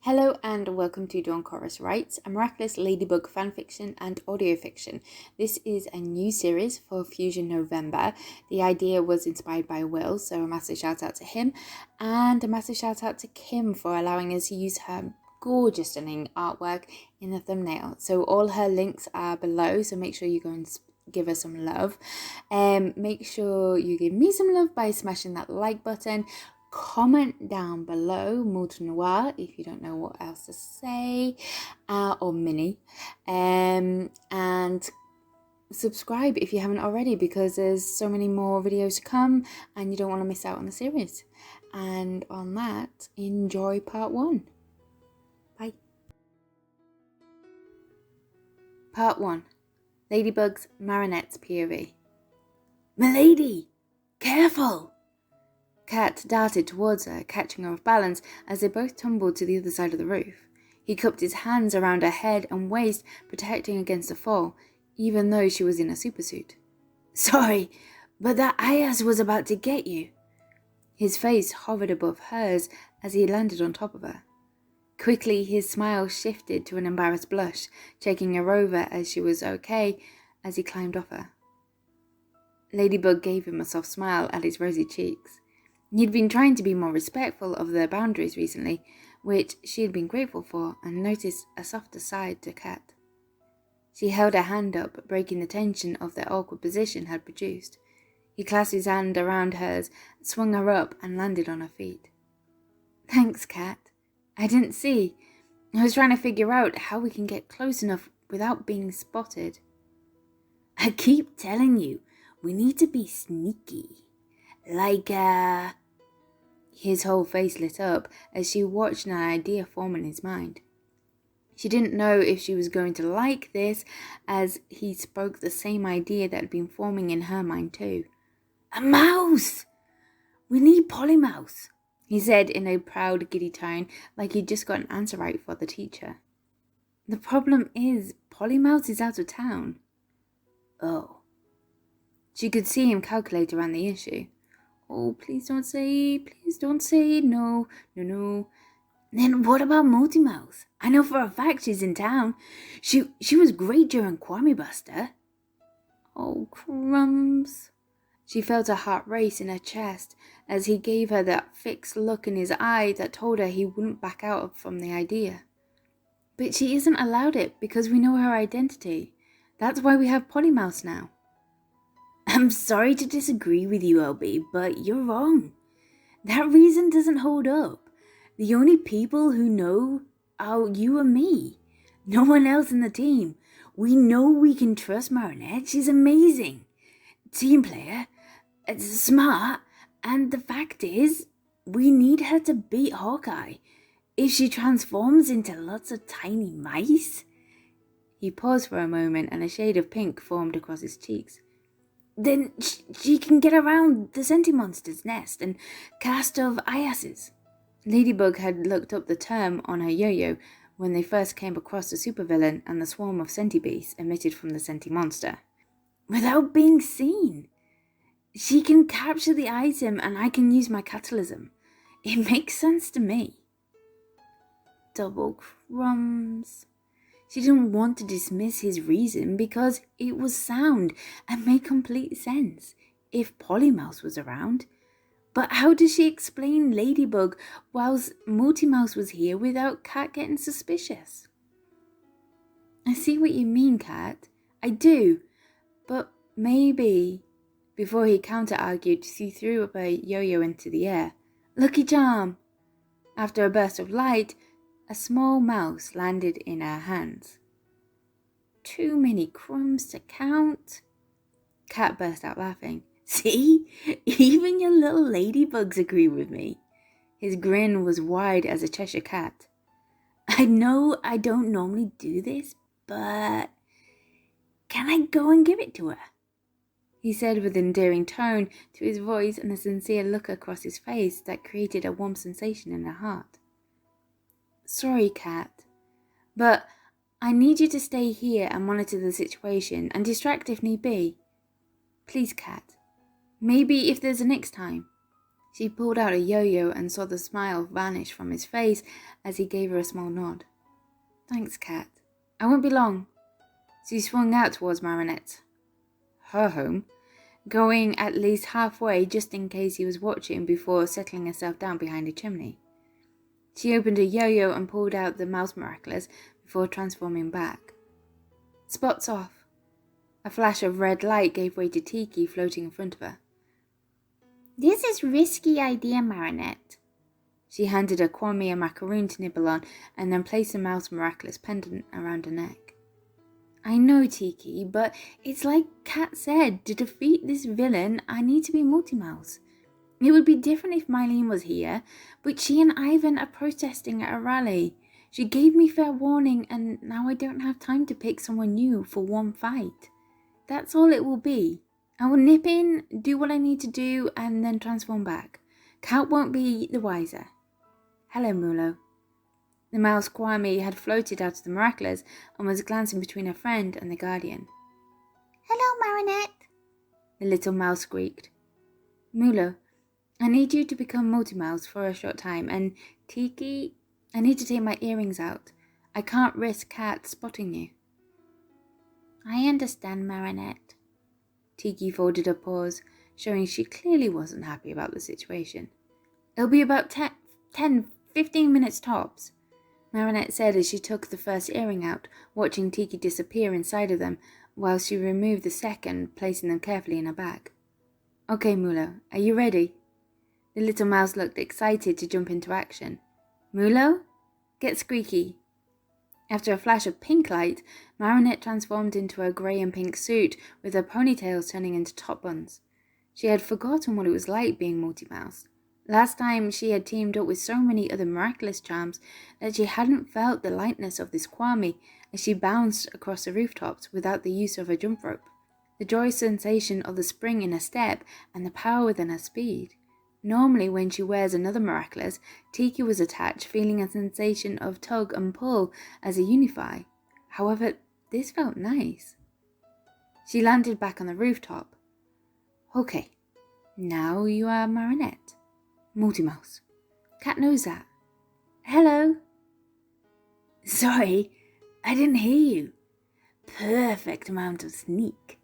Hello and welcome to Dawn Chorus Writes, a Miraculous Ladybug fanfiction and audio fiction. This is a new series for Fusion November. The idea was inspired by Will, so a massive shout out to him, and a massive shout out to Kim for allowing us to use her gorgeous, stunning artwork in the thumbnail. So all her links are below, so make sure you go and give her some love. Make sure you give me some love by smashing that like button. Comment down below MultiNoir if you don't know what else to say, or Mini, and subscribe if you haven't already, because there's so many more videos to come and you don't want to miss out on the series. And on that, enjoy part 1. Bye. Part 1. Ladybug's Marinette's POV. Milady! Careful! Cat darted towards her, catching her off balance as they both tumbled to the other side of the roof. He cupped his hands around her head and waist, protecting against the fall, even though she was in a supersuit. Sorry, but that Ayaz was about to get you. His face hovered above hers as he landed on top of her. Quickly, his smile shifted to an embarrassed blush, checking her over as she was okay as he climbed off her. Ladybug gave him a soft smile at his rosy cheeks. He'd been trying to be more respectful of their boundaries recently, which she had been grateful for, and noticed a softer side to Cat. She held her hand up, breaking the tension of their awkward position had produced. He clasped his hand around hers, swung her up, and landed on her feet. Thanks, Cat. I didn't see. I was trying to figure out how we can get close enough without being spotted. I keep telling you, we need to be sneaky. His whole face lit up as she watched an idea form in his mind. She didn't know if she was going to like this, as he spoke the same idea that had been forming in her mind too. A mouse! We need Multimouse, he said in a proud, giddy tone, like he'd just got an answer right for the teacher. The problem is, Multimouse is out of town. Oh. She could see him calculate around the issue. Oh, please don't say, no. Then what about Multimouse? I know for a fact she's in town. She was great during Kwame Buster. Oh, crumbs. She felt a heart race in her chest as he gave her that fixed look in his eye that told her he wouldn't back out from the idea. But she isn't allowed it because we know her identity. That's why we have Multimouse now. I'm sorry to disagree with you, LB, but you're wrong. That reason doesn't hold up. The only people who know are you and me. No one else in the team. We know we can trust Marinette. She's amazing. Team player. Smart. And the fact is, we need her to beat Hawkeye. If she transforms into lots of tiny mice. He paused for a moment and a shade of pink formed across his cheeks. Then she can get around the Sentimonster's nest and cast of Ayaz's. Ladybug had looked up the term on her yo-yo when they first came across the supervillain and the swarm of Sentibeasts emitted from the Sentimonster. Without being seen. She can capture the item and I can use my catalysm. It makes sense to me. Double crumbs. She didn't want to dismiss his reason because it was sound and made complete sense if Multimouse was around. But how does she explain Ladybug whilst Multimouse was here without Cat getting suspicious? I see what you mean, Cat. I do. But maybe... Before he counter-argued, she threw up a yo-yo into the air. Lucky charm! After a burst of light, a small mouse landed in her hands. Too many crumbs to count. Cat burst out laughing. See? Even your little ladybugs agree with me. His grin was wide as a Cheshire cat. I know I don't normally do this, but can I go and give it to her? He said with an endearing tone to his voice and a sincere look across his face that created a warm sensation in her heart. Sorry, Cat, but I need you to stay here and monitor the situation and distract if need be. Please, Cat. Maybe if there's a next time. She pulled out a yo-yo and saw the smile vanish from his face as he gave her a small nod. Thanks, Cat. I won't be long. She swung out towards Marinette. Her home, going at least halfway just in case he was watching before settling herself down behind a chimney. She opened a yo-yo and pulled out the mouse Miraculous before transforming back. Spots off. A flash of red light gave way to Tiki floating in front of her. This is risky idea, Marinette. She handed her Kwame a macaroon to nibble on and then placed the mouse Miraculous pendant around her neck. I know, Tiki, but it's like Cat said, to defeat this villain, I need to be Multimouse. It would be different if Mylene was here, but she and Ivan are protesting at a rally. She gave me fair warning, and now I don't have time to pick someone new for one fight. That's all it will be. I will nip in, do what I need to do, and then transform back. Cat won't be the wiser. Hello, Mulo. The mouse Kwame had floated out of the Miraculous and was glancing between her friend and the Guardian. Hello, Marinette, the little mouse squeaked. Mulo, I need you to become Multimouse for a short time, and Tiki, I need to take my earrings out. I can't risk Cat spotting you. I understand, Marinette. Tiki folded her paws, showing she clearly wasn't happy about the situation. It'll be about 15 minutes tops, Marinette said as she took the first earring out, watching Tiki disappear inside of them while she removed the second, placing them carefully in her bag. Okay, Mulo, are you ready? The little mouse looked excited to jump into action. Mulo, get squeaky. After a flash of pink light, Marinette transformed into a grey and pink suit with her ponytails turning into top buns. She had forgotten what it was like being Multimouse. Last time she had teamed up with so many other miraculous charms that she hadn't felt the lightness of this Kwame as she bounced across the rooftops without the use of a jump rope. The joyous sensation of the spring in her step and the power within her speed. Normally when she wears another Miraculous, Tiki was attached, feeling a sensation of tug and pull as a unify. However, this felt nice. She landed back on the rooftop. Okay, now you are Marinette. Multimouse. Cat knows that. Hello. Sorry, I didn't hear you. Perfect amount of sneak.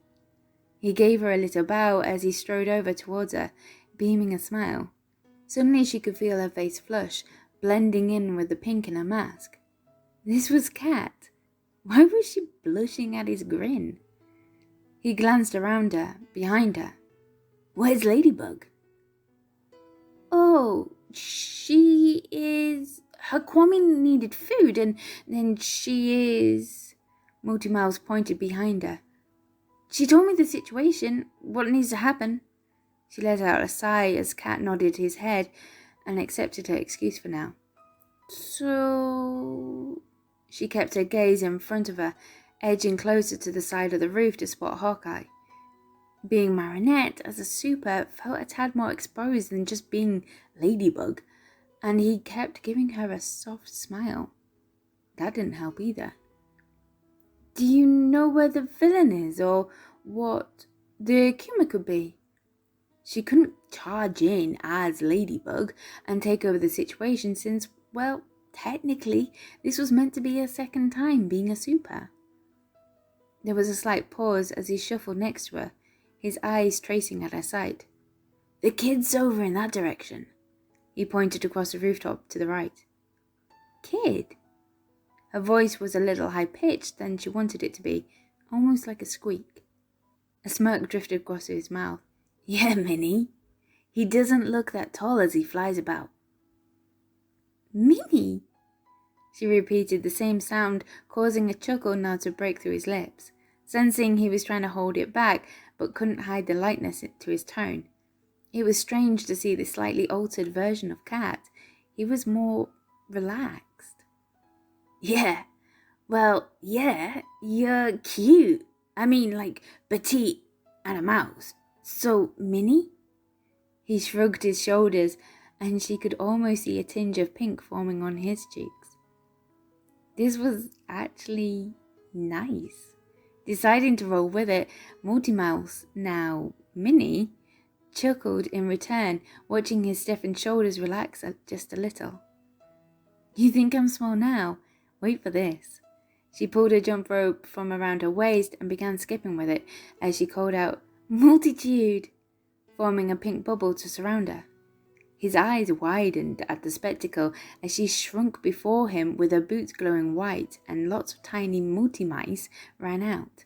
He gave her a little bow as he strode over towards her, beaming a smile. Suddenly she could feel her face flush, blending in with the pink in her mask. This was Cat. Why was she blushing at his grin? He glanced around her, behind her. Where's Ladybug? Oh, she is... Her Kwame needed food, and then she is... Multimouse pointed behind her. She told me the situation, what needs to happen. She let out a sigh as Cat nodded his head and accepted her excuse for now. So... She kept her gaze in front of her, edging closer to the side of the roof to spot Hawkeye. Being Marinette as a super felt a tad more exposed than just being Ladybug, and he kept giving her a soft smile. That didn't help either. Do you know where the villain is, or what the Kuma could be? She couldn't charge in as Ladybug and take over the situation since, well, technically, this was meant to be her second time being a super. There was a slight pause as he shuffled next to her, his eyes tracing at her side. The kid's over in that direction. He pointed across the rooftop to the right. Kid? Her voice was a little high-pitched than she wanted it to be, almost like a squeak. A smirk drifted across his mouth. Yeah, Minnie. He doesn't look that tall as he flies about. Minnie? She repeated the same sound, causing a chuckle now to break through his lips. Sensing he was trying to hold it back, but couldn't hide the lightness to his tone. It was strange to see this slightly altered version of Cat. He was more relaxed. Yeah, well, yeah, you're cute. I mean, like, petite and a mouse. So, Minnie? He shrugged his shoulders, and she could almost see a tinge of pink forming on his cheeks. This was actually nice. Deciding to roll with it, Multimouse, now Minnie, chuckled in return, watching his stiffened shoulders relax just a little. You think I'm small now? Wait for this. She pulled a jump rope from around her waist and began skipping with it as she called out, Multitude, forming a pink bubble to surround her. His eyes widened at the spectacle as she shrunk before him with her boots glowing white and lots of tiny Multimice ran out.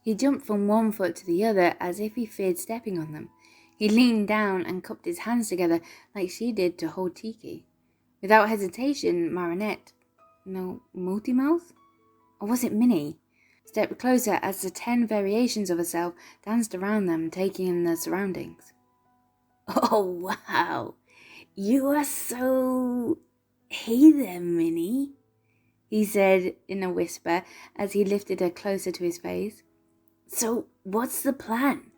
He jumped from one foot to the other as if he feared stepping on them. He leaned down and cupped his hands together like she did to hold Tiki. Without hesitation, Multimouse? Or was it Minnie? Stepped closer as the 10 variations of herself danced around them, taking in the surroundings. Oh, wow! You are so... Hey there, Minnie, he said in a whisper as he lifted her closer to his face. So, what's the plan?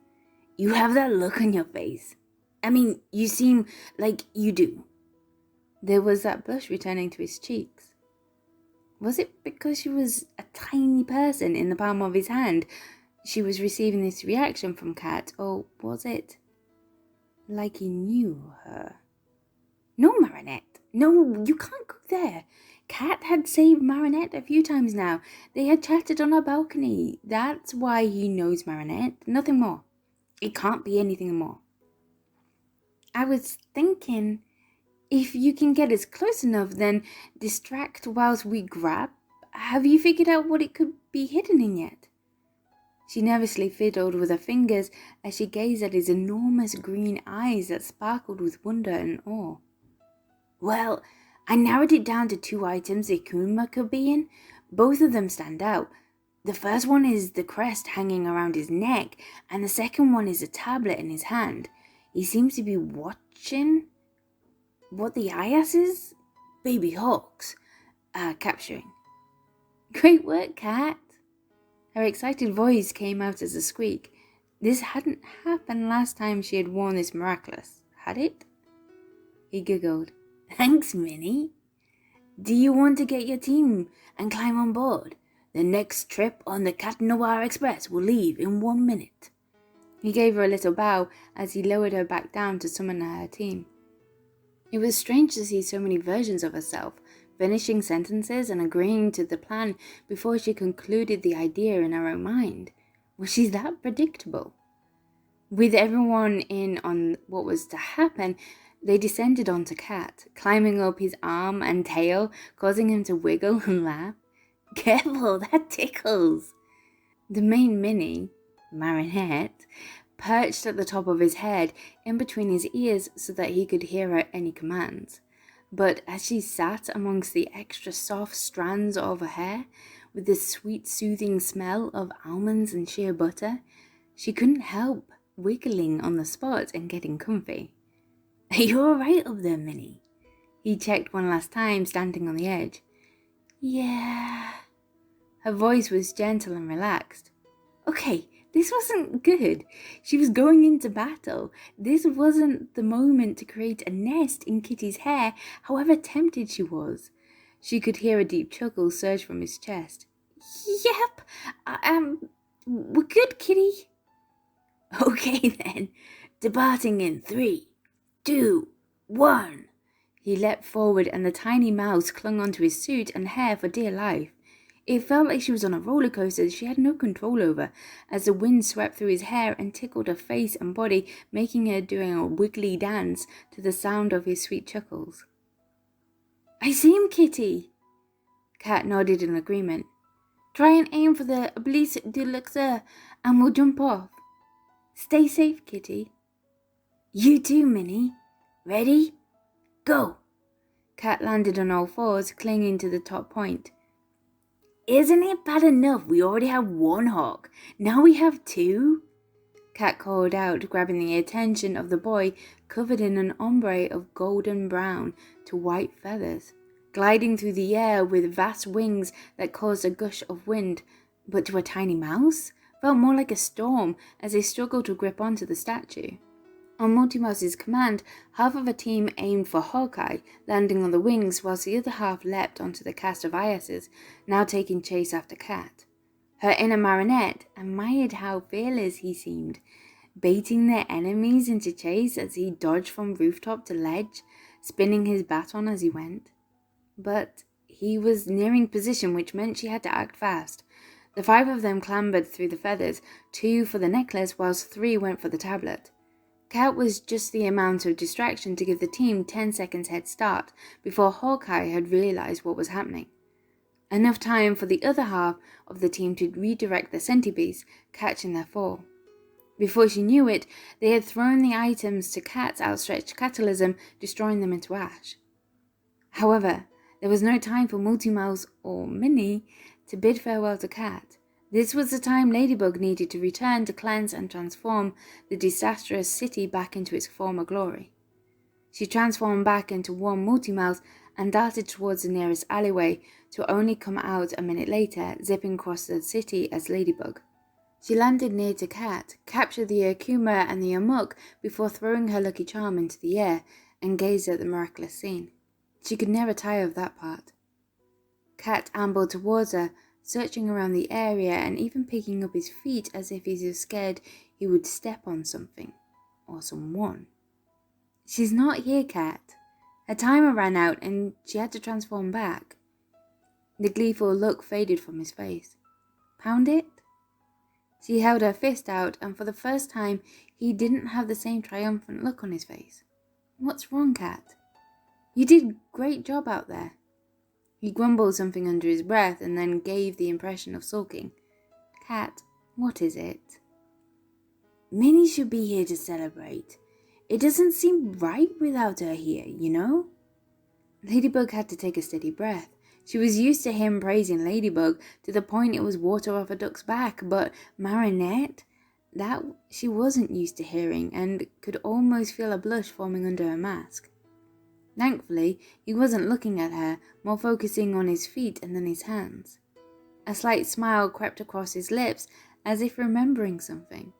You have that look on your face. I mean, you seem like you do. There was that blush returning to his cheeks. Was it because she was a tiny person in the palm of his hand she was receiving this reaction from Cat, or was it like he knew her? No, Marinette. No, you can't go there. Cat had saved Marinette a few times now. They had chatted on her balcony. That's why he knows Marinette. Nothing more. It can't be anything more. I was thinking, if you can get us close enough, then distract whilst we grab. Have you figured out what it could be hidden in yet? She nervously fiddled with her fingers as she gazed at his enormous green eyes that sparkled with wonder and awe. Well, I narrowed it down to 2 items Ikuma could be in. Both of them stand out. The first one is the crest hanging around his neck, and the second one is a tablet in his hand. He seems to be watching what the IS's baby hawks are capturing. Great work, Cat. Her excited voice came out as a squeak. This hadn't happened last time she had worn this Miraculous, had it? He giggled. Thanks, Minnie. Do you want to get your team and climb on board? The next trip on the Cat Noir Express will leave in 1 minute. He gave her a little bow as he lowered her back down to summon her team. It was strange to see so many versions of herself, finishing sentences and agreeing to the plan before she concluded the idea in her own mind. Was she that predictable? With everyone in on what was to happen, they descended onto Cat, climbing up his arm and tail, causing him to wiggle and laugh. Careful, that tickles! The main Minnie, Marinette, perched at the top of his head, in between his ears so that he could hear her any commands. But as she sat amongst the extra soft strands of her hair, with the sweet soothing smell of almonds and shea butter, she couldn't help wiggling on the spot and getting comfy. Are you alright up there, Minnie? He checked one last time, standing on the edge. Yeah. Her voice was gentle and relaxed. Okay, this wasn't good. She was going into battle. This wasn't the moment to create a nest in Kitty's hair, however tempted she was. She could hear a deep chuckle surge from his chest. Yep, we're good, Kitty. Okay then, departing in 3, 2, 1. He leapt forward and the tiny mouse clung onto his suit and hair for dear life. It felt like she was on a roller coaster she had no control over, as the wind swept through his hair and tickled her face and body, making her doing a wiggly dance to the sound of his sweet chuckles. I see him, Kitty. Cat nodded in agreement. Try and aim for the oblique de luxeur and we'll jump off. Stay safe, Kitty. You too, Minnie. Ready? Go! Cat landed on all fours, clinging to the top point. Isn't it bad enough we already have 1 hawk? Now we have 2? Cat called out, grabbing the attention of the boy, covered in an ombre of golden brown to white feathers, gliding through the air with vast wings that caused a gush of wind, but to a tiny mouse, felt more like a storm as they struggled to grip onto the statue. On Multimouse's command, half of a team aimed for Hawkeye, landing on the wings, whilst the other half leapt onto the cast of Iases, now taking chase after Cat. Her inner Marinette admired how fearless he seemed. baiting their enemies into chase as he dodged from rooftop to ledge, spinning his baton as he went. But he was nearing position, which meant she had to act fast. The 5 of them clambered through the feathers, 2 for the necklace, whilst 3 went for the tablet. Cat was just the amount of distraction to give the team 10 seconds head start before Hawkeye had realized what was happening. Enough time for the other half of the team to redirect the centipedes, catching their fall. Before she knew it, they had thrown the items to Cat's outstretched catalysm, destroying them into ash. However, there was no time for Multimouse or Minnie to bid farewell to Cat. This was the time Ladybug needed to return to cleanse and transform the disastrous city back into its former glory. She transformed back into one Multimouse and darted towards the nearest alleyway, to only come out a minute later, zipping across the city as Ladybug. She landed near to Cat, captured the Akuma and the Amok before throwing her lucky charm into the air, and gazed at the miraculous scene. She could never tire of that part. Cat ambled towards her, searching around the area and even picking up his feet as if he was scared he would step on something or someone. "She's not here, Cat." Her timer ran out and she had to transform back. The gleeful look faded from his face. "Pound it?" She held her fist out, and for the first time he didn't have the same triumphant look on his face. "What's wrong, Cat? You did a great job out there." He grumbled something under his breath and then gave the impression of sulking. "Cat, what is it?" "Minnie should be here to celebrate. It doesn't seem right without her here, you know?" Ladybug had to take a steady breath. She was used to him praising Ladybug to the point it was water off a duck's back, but Marinette, that she wasn't used to hearing and could almost feel a blush forming under her mask. Thankfully, he wasn't looking at her, more focusing on his feet and then his hands. A slight smile crept across his lips, as if remembering something.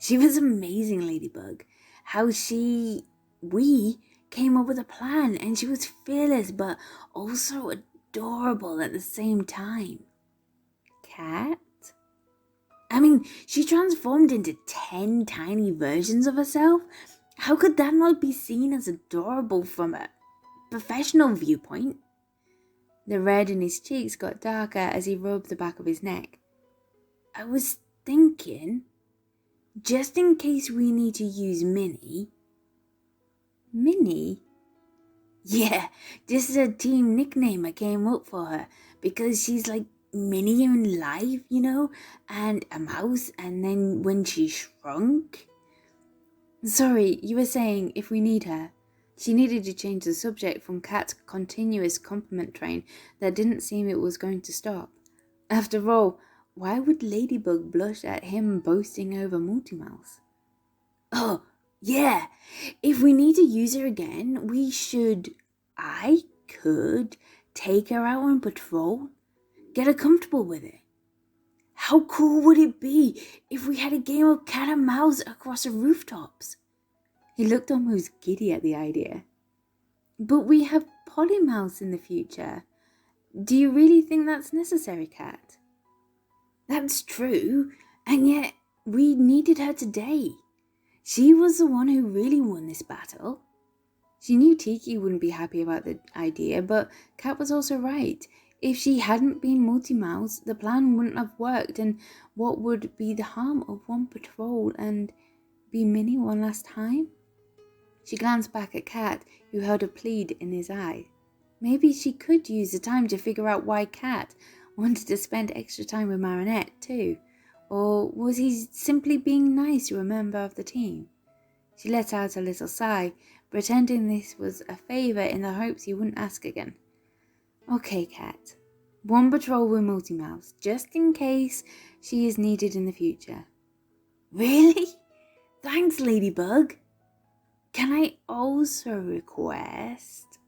"She was amazing, Ladybug. How we came up with a plan, and she was fearless but also adorable at the same time." "Cat?" "I mean, she transformed into 10 tiny versions of herself. How could that not be seen as adorable from a professional viewpoint?" The red in his cheeks got darker as he rubbed the back of his neck. "I was thinking, just in case we need to use Minnie." "Minnie?" "Yeah, this is a team nickname I came up for her, because she's like Minnie in life, you know, and a mouse, and then when she shrunk." "Sorry, you were saying if we need her." She needed to change the subject from Cat's continuous compliment train that didn't seem it was going to stop. After all, why would Ladybug blush at him boasting over Multimouse? "Oh, yeah, if we need to use her again, I could take her out on patrol, get her comfortable with it. How cool would it be if we had a game of cat and mouse across the rooftops?" He looked almost giddy at the idea. "But we have Polymouse in the future. Do you really think that's necessary, Cat?" "That's true, and yet we needed her today. She was the one who really won this battle." She knew Tiki wouldn't be happy about the idea, but Cat was also right. If she hadn't been Multimouse, the plan wouldn't have worked, and what would be the harm of one patrol and be Minnie one last time? She glanced back at Cat, who held a plead in his eye. Maybe she could use the time to figure out why Cat wanted to spend extra time with Marinette too. Or was he simply being nice to a member of the team? She let out a little sigh, pretending this was a favour in the hopes he wouldn't ask again. "Okay, Cat. One patrol with Multimouse, just in case she is needed in the future." "Really? Thanks, Ladybug. Can I also request,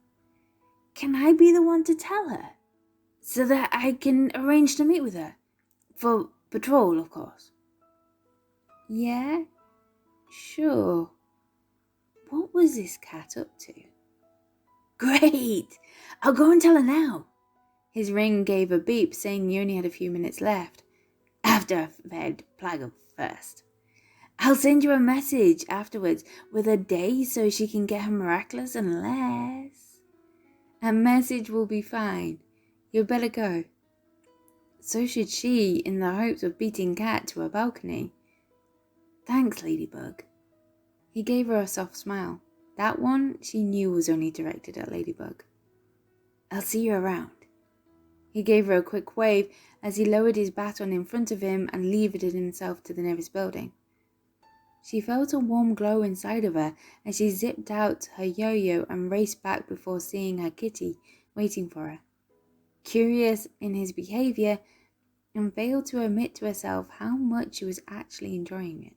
can I be the one to tell her, so that I can arrange to meet with her? For patrol, of course." "Yeah, sure. What was this Cat up to?" "Great! I'll go and tell her now." His ring gave a beep saying he only had a few minutes left. "After I've fed Plague first. I'll send you a message afterwards with a day so she can get her miraculous unless... A message will be fine. You'd better go. So should she, in the hopes of beating Cat to a balcony. Thanks, Ladybug. He gave her a soft smile. That one she knew was only directed at Ladybug. I'll see you around. He gave her a quick wave as he lowered his baton in front of him and levered himself to the nearest building. She felt a warm glow inside of her as she zipped out her yo-yo and raced back before seeing her kitty waiting for her. Curious in his behaviour, and failed to admit to herself how much she was actually enjoying it.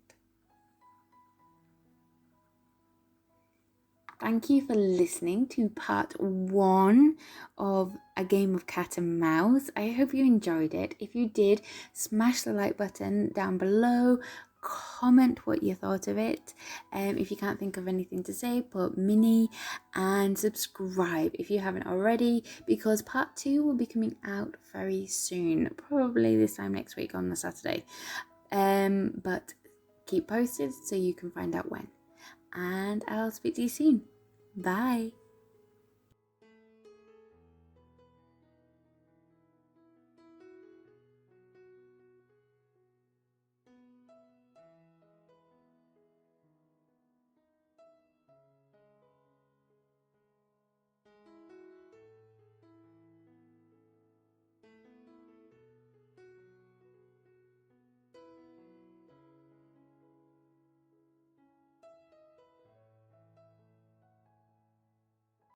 Thank you for listening to part 1 of A Game of Cat and Mouse. I hope you enjoyed it. If you did, smash the like button down below. Comment what you thought of it. If you can't think of anything to say, put mini, and subscribe if you haven't already, because part 2 will be coming out very soon, probably this time next week on the Saturday. But keep posted so you can find out when. And I'll speak to you soon. Bye.